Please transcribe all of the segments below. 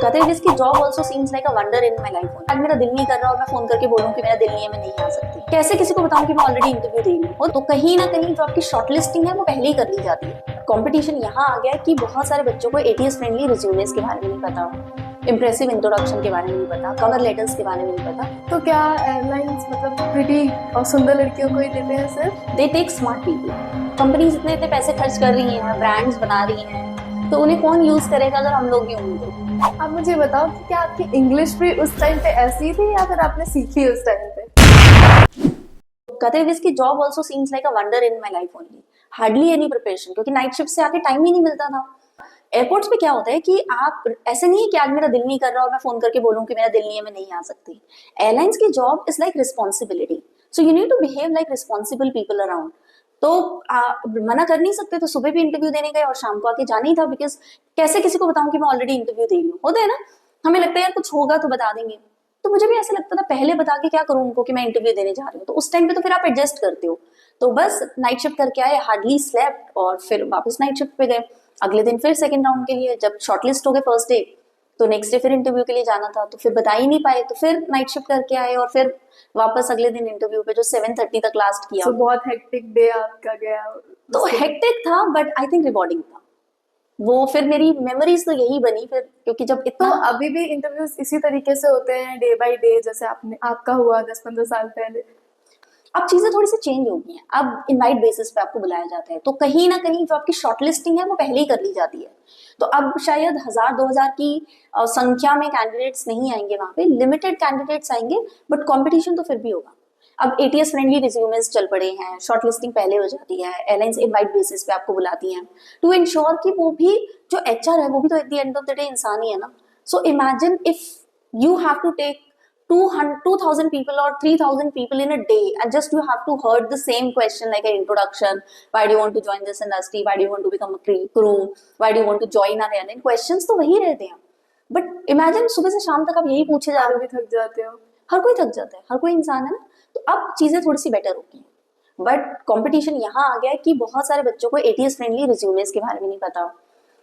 कहते हैं इसकी job also seems like a wonder in my life. आज मेरा दिल नहीं कर रहा और मैं फोन करके बोलूँ कि मेरा दिल नहीं है, मैं नहीं आ सकती। कैसे किसी को बताऊं कि मैं ऑलरेडी इंटरव्यू दे रही हूँ? तो कहीं ना कहीं जो आपकी शॉर्ट लिस्टिंग है वो पहले ही कर ली जाती है। कंपटीशन यहाँ आ गया है कि बहुत सारे बच्चों को एटीएस फ्रेंडली रिज्यूमेस के बारे में नहीं पता, इम्प्रेसिव इंट्रोडक्शन के बारे में नहीं पता, कवर लेटर्स के बारे में नहीं पता। तो क्या एयरलाइंस मतलब प्रिटी और सुंदर लड़कियों को ही देते हैं सिर्फ? They take smart people. Companies इतने इतने पैसे खर्च कर रही हैं, ब्रांड्स बना रही हैं, तो उन्हें कौन यूज करेगा अगर हम लोग ही होंगे तो। आप मुझे बताओ कि क्या आपकी इंग्लिश भी उस टाइम पे ऐसी थी या फिर आपने सीखी उस टाइम पे? कहते हैं इसकी job also seems like a wonder in my life only. Hardly any preparation, क्योंकि नाइट शिफ्ट से आके टाइम ही नहीं मिलता था। एयरपोर्ट्स पे क्या होता है कि आप ऐसे नहीं है कि आज मेरा दिल नहीं कर रहा और मैं फोन करके बोलूं कि मेरा दिल नहीं है, मैं नहीं आ सकती। एयरलाइंस की job is like responsibility, so you need to behave like responsible people around. तो मना कर नहीं सकते, तो सुबह भी इंटरव्यू देने गए और शाम को आके जाना ही था, बिकॉज कैसे किसी को बताऊं कि मैं ऑलरेडी इंटरव्यू दे रही हूँ? होता है ना, हमें लगता है यार कुछ होगा तो बता देंगे। तो मुझे भी ऐसा लगता था पहले बता के क्या करूं उनको कि मैं इंटरव्यू देने जा रही हूँ, तो उस टाइम पे तो फिर आप एडजस्ट करते हो। तो बस नाइट शिफ्ट करके आए, हार्डली स्लेप्ट, और फिर वापस नाइट शिफ्ट पे गए। अगले दिन फिर सेकंड राउंड के लिए जब शॉर्टलिस्ट हो गए फर्स्ट डे, तो नेक्स्ट डे फिर इंटरव्यू के लिए जाना था, तो फिर बता ही नहीं पाए, तो फिर नाइट शिफ्ट करके आए और फिर वापस अगले दिन इंटरव्यू पे जो 7:30 तक लास्ट किया। तो बहुत हेक्टिक डे आपका गया। तो हेक्टिक था बट आई थिंक रिवॉर्डिंग था वो। फिर मेरी मेमोरीज तो यही बनी फिर, क्योंकि जब तो इतना अभी भी इंटरव्यूज इसी तरीके से होते हैं डे बाय डे जैसे आपका हुआ 10-15 साल पहले? अब चीजें थोड़ी सी चेंज हो गई हैं। अब इनवाइट बेसिस पे आपको बुलाया जाता है, तो कहीं ना कहीं जो आपकी शॉर्ट लिस्टिंग है वो पहले ही कर ली जाती है। तो अब शायद 1000-2000 की संख्या में कैंडिडेट्स नहीं आएंगे, वहां पे लिमिटेड कैंडिडेट्स आएंगे, बट कंपटीशन तो फिर भी होगा। अब एटीएस फ्रेंडली रिज्यूमेस चल पड़े हैं, शॉर्ट लिस्टिंग पहले हो जाती है, एयरलाइंस इनवाइट बेसिस पे आपको बुलाती हैं टू इंश्योर कि वो भी जो एचआर है वो भी तो at the end of the day इंसान ही है ना। So imagine if you have to take 2,000 people or 3,000 people in a day, and just you have to heard the same question like an introduction. Why do you want to join this industry? Why do you want to become a crew? Why do you want to join our airline? Questions तो वही रहते हैं, but imagine सुबह से शाम तक आप यही पूछे जा रहे हो। भी थक जाते हो। हर कोई थक जाता है, हर कोई इंसान है ना। तो अब चीजें थोड़ी सी बेटर हो गई हैं, बट कंपटीशन यहाँ आ गया है कि बहुत सारे बच्चों को एटीएस फ्रेंडली रिज्यूमेस के बारे में नहीं पता,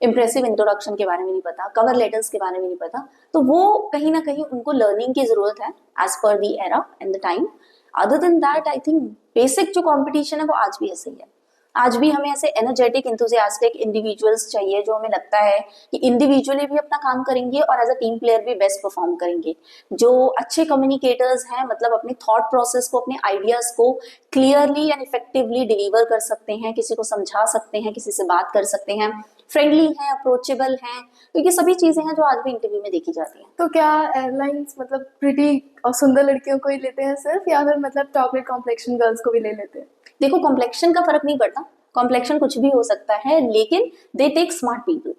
इम्प्रेसिव इंट्रोडक्शन के बारे में नहीं पता, कवर लेटर्स के बारे में नहीं पता। तो वो कहीं ना कहीं उनको लर्निंग की जरूरत है as per the era and the time. Other than that I think basic जो कंपटीशन है वो आज भी ऐसे ही है। आज भी हमें ऐसे एनर्जेटिक इंथुजियास्टिक इंडिविजुअल्स चाहिए जो हमें लगता है कि इंडिविजुअली भी अपना काम करेंगे और एज अ टीम प्लेयर भी बेस्ट परफॉर्म करेंगे, जो अच्छे कम्युनिकेटर्स हैं, मतलब अपने थॉट प्रोसेस को, अपने आइडियाज को क्लियरली एंड इफेक्टिवली डिलीवर कर सकते हैं, किसी को समझा सकते हैं, किसी से बात कर सकते हैं, फ्रेंडली हैं, अप्रोचेबल हैं। तो ये सभी चीजें हैं जो आज भी इंटरव्यू में देखी जाती हैं। तो क्या एयरलाइंस मतलब प्रिटी और सुंदर लड़कियों को ही लेते हैं सिर्फ या फिर मतलब चॉकलेट कॉम्प्लेक्शन गर्ल्स को भी ले लेते हैं? देखो, कॉम्प्लेक्शन का फर्क नहीं पड़ता, कॉम्प्लेक्शन कुछ भी हो सकता है, लेकिन दे टेक स्मार्ट पीपल।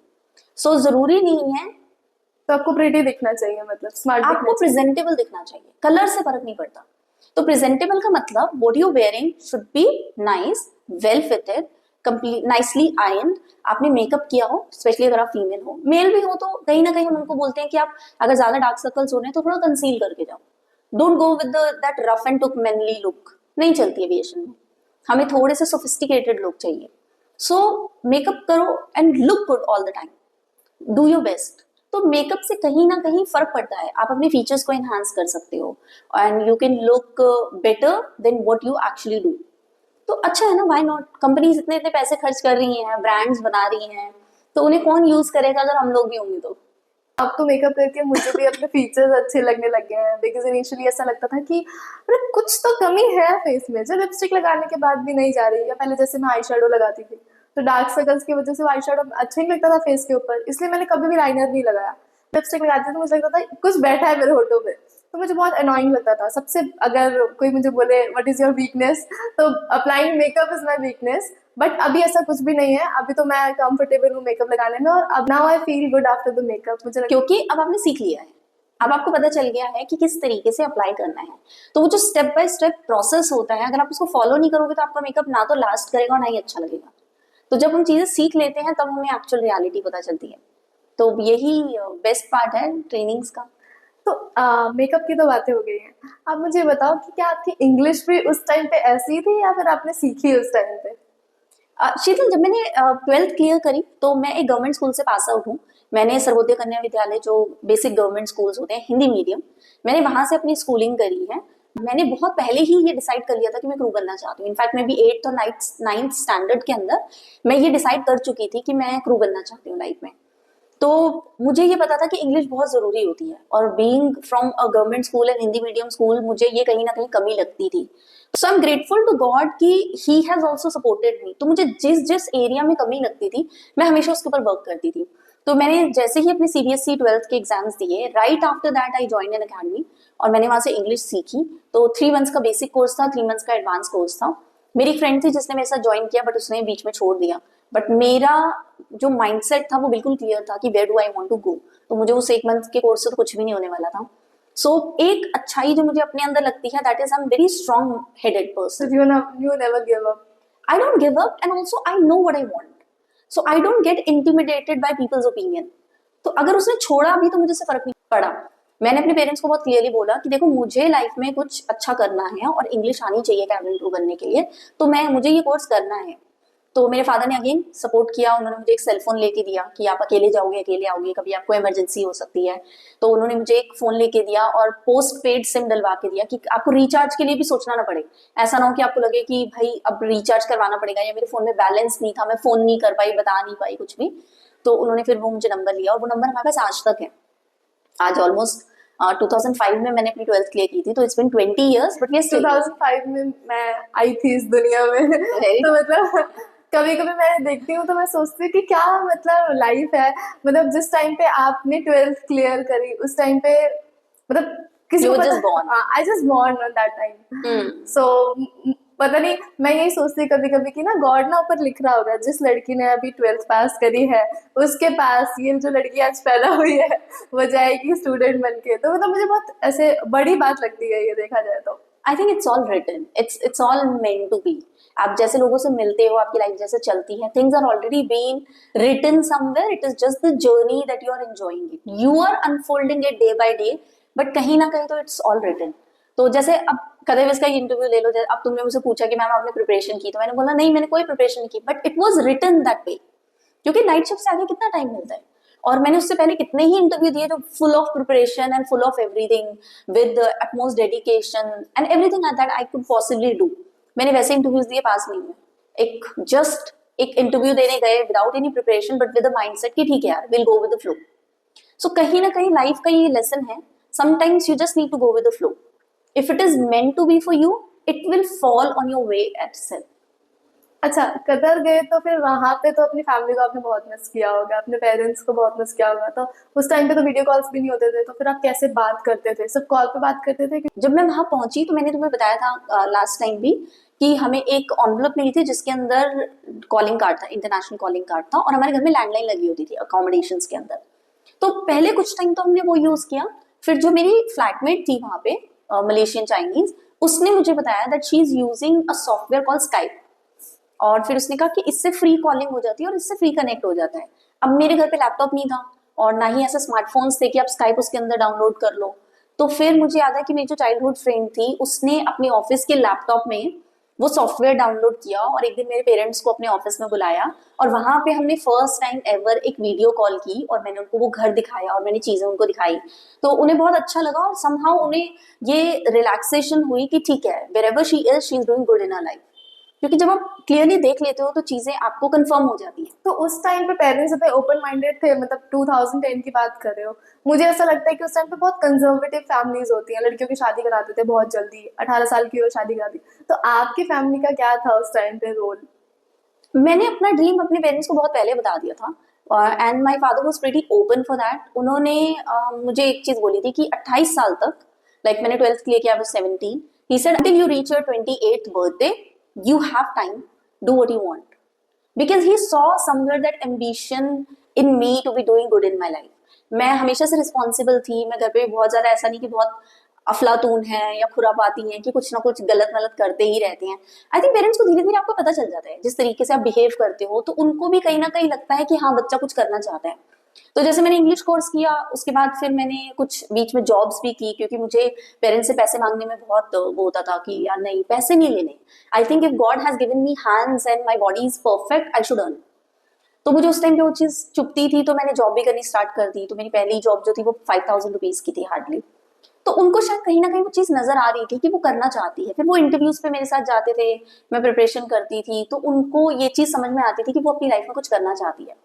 सो जरूरी नहीं है तो आपको प्रिटी दिखना चाहिए, मतलब स्मार्ट दिखना आपको प्रेजेंटेबल दिखना चाहिए, कलर से फर्क नहीं पड़ता। तो प्रेजेंटेबल का मतलब what you wearing should be nice, well fitted, complete nicely iron, आपने मेकअप किया हो, स्पेशली अगर आप फीमेल हो। मेल भी हो तो कहीं ना कहीं हम उनको बोलते हैं कि आप अगर ज्यादा डार्क सर्कल्स हो रहे हैं तो थोड़ा कंसील करके जाओ। Don't go with that rough and tough manly look, नहीं चलती एविएशन में। हमें थोड़े से सोफिस्टिकेटेड लुक चाहिए। सो मेकअप करो and look good all the time, do your best. तो मेकअप से कहीं ना कहीं फर्क पड़ता है, आप अपने फीचर्स को एनहांस कर सकते हो and you can look better than what you actually do. तो अच्छा है ना, व्हाई नॉट। कंपनीज इतने इतने पैसे खर्च कर रही हैं, ब्रांड्स बना रही हैं, तो उन्हें कौन यूज करेगा अगर हम लोग भी होंगे तो। अब तो मेकअप करके मुझे भी अपने फीचर्स अच्छे लगने लग गए हैं, बिकॉज इनिशियली ऐसा लगता था कि अरे कुछ तो कमी है फेस में, जो लिपस्टिक लगाने के बाद भी नहीं जा रही है। पहले जैसे मैं आई शेडो लगाती थी तो डार्क सर्कल्स की वजह से आई शेडो अच्छा नहीं लगता था फेस के ऊपर, इसलिए मैंने कभी भी लाइनर नहीं लगाया। लिपस्टिक लगाती थी तो मुझे लगता था कुछ बैठा है मेरे होठों पे, तो मुझे बहुत अनोइंग लगता था। सबसे अगर कोई मुझे बोले व्हाट इज योर वीकनेस, तो applying makeup is my weakness. But अभी ऐसा कुछ भी नहीं है, अभी तो मैं कंफर्टेबल हूँ मेकअप लगाने में, और अब now I feel good after the makeup. क्योंकि अब आपने सीख लिया है, अब आपको पता चल गया है कि किस तरीके से अप्लाई करना है। तो वो जो स्टेप बाय स्टेप प्रोसेस होता है, अगर आप उसको फॉलो नहीं करोगे तो आपका मेकअप ना तो लास्ट करेगा और ना ही अच्छा लगेगा। तो जब हम चीजें सीख लेते हैं तब हमें एक्चुअल रियलिटी पता चलती है। तो यही बेस्ट पार्ट है ट्रेनिंग्स का। तो मेकअप की तो बातें हो गई हैं, आप मुझे बताओ कि क्या आपकी इंग्लिश भी उस टाइम पे ऐसी थी या फिर आपने सीखी उस टाइम पे? शीतल, जब मैंने 12th क्लियर करी तो मैं एक गवर्नमेंट स्कूल से पास आउट हूँ, मैंने सर्वोदय कन्या विद्यालय, जो बेसिक गवर्नमेंट स्कूल्स होते हैं हिंदी मीडियम, मैंने वहां से अपनी स्कूलिंग करी है। मैंने बहुत पहले ही ये डिसाइड कर लिया था कि मैं क्रू बनना चाहती हूँ। इनफैक्ट मैं भी 8th और 9th स्टैंडर्ड के अंदर मैं ये डिसाइड कर चुकी थी कि मैं क्रू बनना चाहती हूँ लाइफ में। तो मुझे ये पता था कि इंग्लिश बहुत जरूरी होती है, और being from a government school and Hindi medium school मुझे ये कहीं ना कहीं कमी लगती थी। So I am grateful to God कि he has also supported me. तो मुझे जिस जिस एरिया में कमी लगती थी मैं हमेशा उसके ऊपर वर्क करती थी। तो मैंने जैसे ही अपने सीबीएसई 12th के एग्जाम्स दिए, right after that I join an academy, और मैंने वहां से इंग्लिश सीखी। तो 3 मंथ्स का बेसिक कोर्स था, 3 मंथ्स का एडवांस कोर्स था। मेरी फ्रेंड थी जिसने मेरे साथ ज्वाइन किया, बट उसने बीच में छोड़ दिया। बट मेरा जो माइंडसेट था वो बिल्कुल क्लियर था कि where do I want to go. तो मुझे उस 1 मंथ के कोर्स से तो कुछ भी नहीं होने वाला था। सो एक अच्छाई जो मुझे अपने अंदर लगती है, that is I am very strong headed So person. you never give up. I don't give up, and also I know what I want. So I don't get intimidated by people's opinion. तो अगर उसने छोड़ा भी तो मुझे से फर्क नहीं पड़ा। मैंने अपने पेरेंट्स को बहुत क्लियरली बोला कि देखो मुझे लाइफ में कुछ अच्छा करना है और इंग्लिश आनी चाहिए कैबिन क्रू बनने के लिए, तो मुझे ये कोर्स करना है। तो मेरे फादर ने अगेन सपोर्ट किया। उन्होंने मुझे एक सेलफोन लेके दिया कि आप अकेले जाओगे, अकेले आओगे, कभी आपको इमरजेंसी हो सकती है। तो उन्होंने मुझे एक फोन लेके दिया और पोस्ट पेड सिम डलवा के दिया कि आपको रिचार्ज के लिए भी सोचना ना पड़े। ऐसा ना हो कि आपको लगे कि भाई अब रिचार्ज करवाना पड़ेगा, या मेरे फोन में बैलेंस नहीं था, मैं फोन नहीं कर पाई, बता नहीं पाई कुछ भी। तो उन्होंने फिर वो मुझे नंबर लिया, और वो नंबर हमारे पास आज तक है। आज ऑलमोस्ट 2005 में मैंने अपनी 12th क्लियर की थी, तो इट्स बिन 20 years, बट ये 2005 में मैं आई थी इस दुनिया में। तो मतलब कभी कभी मैं देखती हूँ तो मैं सोचती हूँ कि क्या मतलब लाइफ है। मतलब जिस टाइम पे आपने 12th क्लियर करी उस टाइम पे मतलब किसी You को were पता, just born. I just born on that time. So पता नहीं, मैं यही सोचती कभी कभी कि ना गॉड ना ऊपर लिख रहा होगा जिस लड़की ने अभी 12th पास करी है उसके पास ये जो लड़की आज पैदा हुई है वो जाएगी स्टूडेंट बन के। तो मतलब मुझे बहुत ऐसे बड़ी बात लगती है ये देखा जाए तो। I think it's all written, it's all meant to be. आप जैसे लोगों से मिलते हो, आपकी लाइफ जैसे चलती है, things are already been written somewhere. It is just the journey that you are enjoying it, you are unfolding it day by day, but कहीं ना कहीं तो इट्स ऑल रिटन। तो जैसे अब कदम इसका इंटरव्यू ले लो, अब तुमने मुझसे पूछा कि मैम आपने प्रिपरेशन की, तो मैंने बोला नहीं मैंने कोई प्रिपरेशन नहीं की, but it was written that way. क्योंकि नाइट शिफ्ट से आगे कितना टाइम मिलता है, और मैंने उससे पहले कितने ही इंटरव्यू दिए जो full of preparation and full of everything with utmost dedication and everything that I could possibly do. मैंने वैसे इंटरव्यूज दिए, पास नहीं हुए। एक इंटरव्यू देने गए without any preparation, but with the mindset कि ठीक है यार, will go with the flow. So कहीं ना कहीं लाइफ का ये लेसन है, sometimes you just need to go with the flow. If it is meant to be for you, it will fall on your way itself. अच्छा, Qatar गए तो फिर वहां पे तो अपनी फैमिली को आपने बहुत मिस किया होगा, अपने पेरेंट्स को बहुत मिस किया होगा। तो उस टाइम पे तो वीडियो कॉल्स भी नहीं होते थे, तो फिर आप कैसे बात करते थे? सब कॉल पे बात करते थे? जब मैं वहां पहुंची तो मैंने तुम्हें बताया था लास्ट टाइम भी कि हमें एक एनवलप मिली थी जिसके अंदर कॉलिंग कार्ड था, इंटरनेशनल कॉलिंग कार्ड था, और हमारे घर में लैंडलाइन लगी होती थी अकोमोडेशंस के अंदर। तो पहले कुछ टाइम तो हमने वो यूज किया। फिर जो मेरी फ्लैटमेट थी वहां पे, मलेशियन चाइनीज, उसने मुझे बताया that she is using a software called Skype, और फिर उसने कहा कि इससे फ्री कॉलिंग हो जाती है और इससे फ्री कनेक्ट हो जाता है। अब मेरे घर पे लैपटॉप नहीं था, और ना ही ऐसे स्मार्टफोन्स थे कि आप स्काइप उसके अंदर डाउनलोड कर लो। तो फिर मुझे याद है कि मेरी जो चाइल्डहुड फ्रेंड थी उसने अपने ऑफिस के लैपटॉप में वो सॉफ्टवेयर डाउनलोड किया, और एक दिन मेरे पेरेंट्स को अपने ऑफिस में बुलाया, और वहां पे हमने फर्स्ट टाइम एवर एक वीडियो कॉल की, और मैंने उनको वो घर दिखाया और मैंने चीजें उनको दिखाई। तो उन्हें बहुत अच्छा लगा, और समहाउ उन्हें ये रिलैक्सेशन हुई कि ठीक है, wherever she is doing good in her life. क्योंकि जब आप क्लियरली देख लेते हो तो चीजें आपको कंफर्म हो जाती है। तो उस टाइम पे पेरेंट्स इतने ओपन माइंडेड थे? मतलब 2010 की बात कर रहे हो। मुझे ऐसा लगता है कि उस टाइम पे बहुत कंजर्वेटिव फैमिलीज होती हैं, लड़कियों की शादी कराते थे बहुत जल्दी, 18 साल की हो शादी करा दी। तो आपकी फैमिली का क्या था उस टाइम पे रोल? मैंने अपना ड्रीम अपने पेरेंट्स को बहुत पहले बता दिया था, and my father was pretty open for that. उन्होंने मुझे एक चीज बोली थी कि 28 साल तक, लाइक मैंने 12th के लिए किया, 17, he said until you reach your 28th birthday you have time, do what you want, because he saw somewhere that ambition in me to be doing good in my life. मैं हमेशा से responsible थी, मैं घर पे बहुत ज्यादा ऐसा नहीं कि बहुत अफलातून है या खुरापाती है कि कुछ ना कुछ गलत मलत करते ही रहते हैं। आई थिंक पेरेंट्स को धीरे धीरे आपको पता चल जाता है, जिस तरीके से आप बिहेव करते हो तो उनको भी कहीं ना कहीं लगता है कि हाँ बच्चा कुछ करना चाहता है। तो जैसे मैंने इंग्लिश कोर्स किया, उसके बाद फिर मैंने कुछ बीच में जॉब्स भी की, क्योंकि मुझे पेरेंट्स से पैसे मांगने में बहुत वो होता था कि यार नहीं, पैसे नहीं लेने। I think if God has given me hands and my body is perfect, I should earn. तो मुझे उस टाइम पे वो चीज चुभती थी, तो मैंने जॉब भी करनी स्टार्ट कर दी। तो मेरी पहली जॉब जो थी वो 5,000 रुपीज की थी हार्डली। तो उनको शायद कहीं ना कहीं वो चीज नजर आ रही थी कि वो करना चाहती है। फिर वो इंटरव्यूज पे मेरे साथ जाते थे, मैं प्रिपरेशन करती थी, तो उनको ये चीज समझ में आती थी कि वो अपनी लाइफ में कुछ करना चाहती है।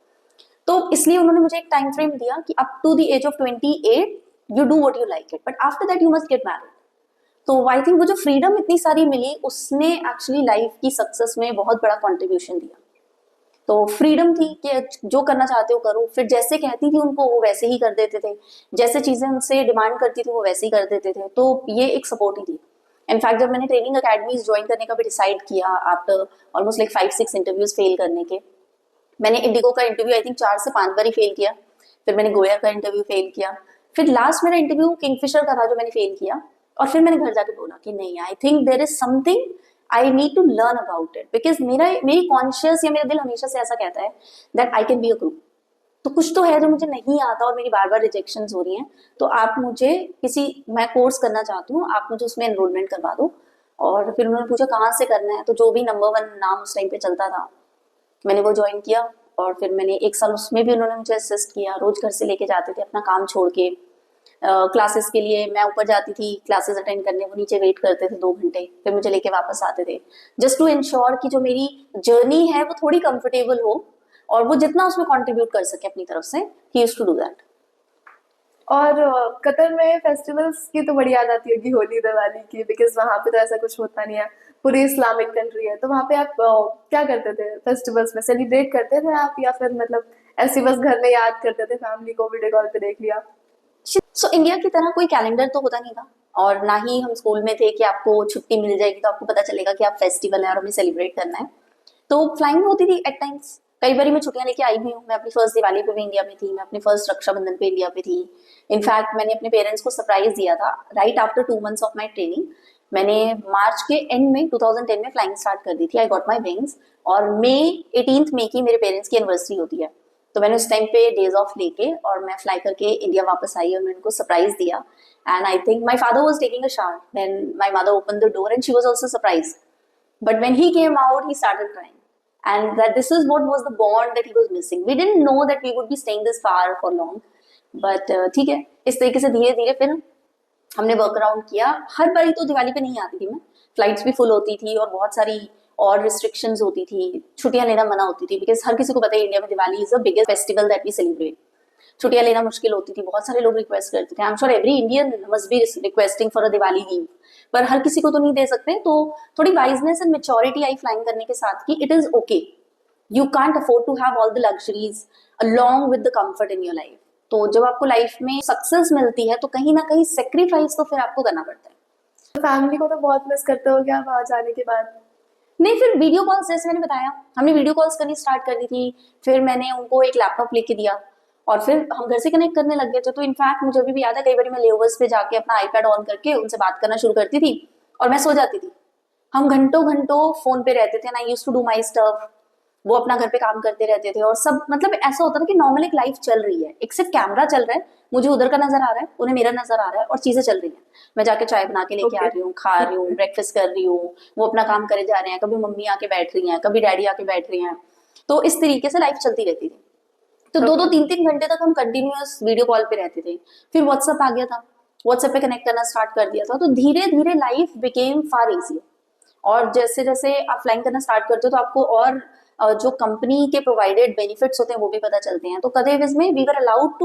तो इसलिए उन्होंने मुझे एक टाइम फ्रेम दिया कि up to the age of 28 you do what you like it, but after that you must get married. तो आई थिंक वो जो फ्रीडम इतनी सारी मिली उसने एक्चुअली लाइफ की सक्सेस में बहुत बड़ा कंट्रीब्यूशन दिया। तो फ्रीडम थी कि जो करना चाहते हो करो। फिर जैसे कहती थी उनको वो वैसे ही कर देते थे, जैसे चीजें उनसे डिमांड करती थी वो वैसे ही कर देते थे। तो ये एक सपोर्ट ही थी। इनफैक्ट जब मैंने ट्रेनिंग अकेडमीज ज्वाइन करने का भी डिसाइड किया after almost like 5-6 interviews fail करने के, मैंने इंडिगो का इंटरव्यू आई थिंक 4 से 5 बार ही फेल किया। फिर मैंने गोया का इंटरव्यू फेल किया। फिर लास्ट मेरा इंटरव्यू किंगफिशर का था जो मैंने फेल किया। और फिर मैंने घर जाके बोला कि नहीं, I think there is something I need to learn about it, because मेरी कॉन्शियस या मेरा दिल हमेशा से ऐसा कहता है that I can be a group. तो कुछ तो है जो मुझे नहीं आता और मेरी बार बार रिजेक्शन हो रही हैं। तो आप मुझे मैं कोर्स करना चाहती हूँ, आप मुझे उसमें एनरोलमेंट करवा दो। और फिर उन्होंने पूछा कहाँ से करना है, तो जो भी नंबर 1 नाम उस टाइम पे चलता था मैंने वो ज्वाइन किया। और फिर मैंने 1 साल उसमें भी उन्होंने मुझे असिस्ट किया। रोज घर से लेके जाते थे अपना काम छोड़ के क्लासेस के लिए। मैं ऊपर जाती थी क्लासेस अटेंड करने, वो नीचे वेट करते थे 2 घंटे, फिर मुझे लेके वापस आते थे, जस्ट टू इंश्योर कि जो मेरी जर्नी है वो थोड़ी कंफर्टेबल हो और वो जितना उसमें कंट्रीब्यूट कर सके अपनी तरफ से, he used to do that. और कतर में फेस्टिवल्स की तो बड़ी याद आती होगी, होली दिवाली की, बिकॉज वहाँ पे तो ऐसा कुछ होता नहीं है, पूरी इस्लामिक कंट्री है। तो वहाँ पे आप क्या करते थे फेस्टिवल्स में? सेलिब्रेट करते थे आप, या फिर मतलब ऐसे बस घर में याद करते थे फैमिली को, वीडियो कॉल पे देख लिया? सो इंडिया की तरह कोई कैलेंडर तो होता नहीं था, और ना ही हम स्कूल में थे कि आपको छुट्टी मिल जाएगी तो आपको पता चलेगा कि आप फेस्टिवल है और हमें सेलिब्रेट करना है। तो फ्लाइंग होती थी एट टाइम्स। कई बार मैं छुट्टियां लेके आई भी हूँ। मैं अपनी फर्स्ट दिवाली पे भी इंडिया में थी, मैं अपनी फर्स्ट रक्षाबंधन पे इंडिया पे थी। इनफैक्ट मैंने अपने पेरेंट्स को सरप्राइज दिया था right after 2 months of my training. मैंने मार्च के एंड में 2010 में फ्लाइंग स्टार्ट कर दी थी। आई गॉट माई विंग्स, और 18 मई की मेरे पेरेंट्स की एनिवर्सरी होती है। तो मैंने उस टाइम पे डेज ऑफ लेके और मैं फ्लाई करके इंडिया वापस आई और मैंने उनको सरप्राइज दिया। And I think my father was taking a shower when my mother open the door and she was also surprise. But when he came out, he started crying. And that this is what was the bond that he was missing. We didn't know that we would be staying this far for long. But ठीक है, इस तरीके से धीरे धीरे फिर हमने work around किया। हर बारी तो दिवाली पे नहीं आती थी मैं, फ्लाइट्स भी फुल होती थी और बहुत सारी और रिस्ट्रिक्शंस होती थी, छुट्टियां लेना मना होती थी, बिकॉज हर किसी को पता है इंडिया में Diwali is the biggest festival that we celebrate. छुट्टियां लेना मुश्किल होती थी, बहुत सारे लोग रिक्वेस्ट करते थे। I am sure every Indian must be requesting for a Diwali leave, पर हर किसी को तो नहीं दे सकते। तो थोड़ी वाइजनेस एंड मेच्योरिटी आई फ्लाइंग करने के साथ कि it is okay, you can't afford to have all the luxuries along with the comfort in your life. तो जब आपको लाइफ में सक्सेस मिलती है तो कहीं ना कहीं सेक्रीफाइस तो फिर आपको करना पड़ता है। फैमिली को तो बहुत मिस करते हो क्या वहाँ जाने के बाद? नहीं, फिर वीडियो कॉल्स, जैसे मैंने बताया हमने वीडियो कॉल्स करनी स्टार्ट कर दी थी। फिर मैंने उनको एक लैपटॉप लेके दिया और फिर हम घर से कनेक्ट करने लग गए थे। तो इनफैक्ट मुझे अभी भी याद है, कई बार मैं लेओवर्स पे जाके अपना आईपैड ऑन करके उनसे बात करना शुरू करती थी और मैं सो जाती थी। हम घंटों घंटों फोन पे रहते थे and I used to do my stuff. वो अपना घर पे काम करते रहते थे और सब, मतलब ऐसा होता था कि नॉर्मल एक लाइफ चल रही है, एक सिर्फ कैमरा चल रहा है, मुझे उधर का नजर आ रहा है, उन्हें मेरा नजर आ रहा है और चीजें चल रही हैं। मैं जाके चाय बना के लेके आ रही हूँ, खा रही हूँ, ब्रेकफास्ट कर रही हूँ, वो अपना काम करे जा रहे हैं, कभी मम्मी आके बैठ रही हैं, कभी डैडी आके बैठ रही हैं। तो इस तरीके से लाइफ चलती रहती थी। तो 2-2 3-3 घंटे तक हम कंटिन्यूअस वीडियो कॉल पे रहते थे। फिर व्हाट्सएप आ गया था, व्हाट्सएप पे कनेक्ट करना स्टार्ट कर दिया था। तो धीरे धीरे लाइफ बिकेम फार इजी। और जैसे जैसे आप फ्लाइंग करना स्टार्ट करते हो तो आपको और जो कंपनी के प्रोवाइडेड बेनिफिट्स होते हैं वो भी पता चलते हैं। तो कदेविज में वी वर अलाउड टू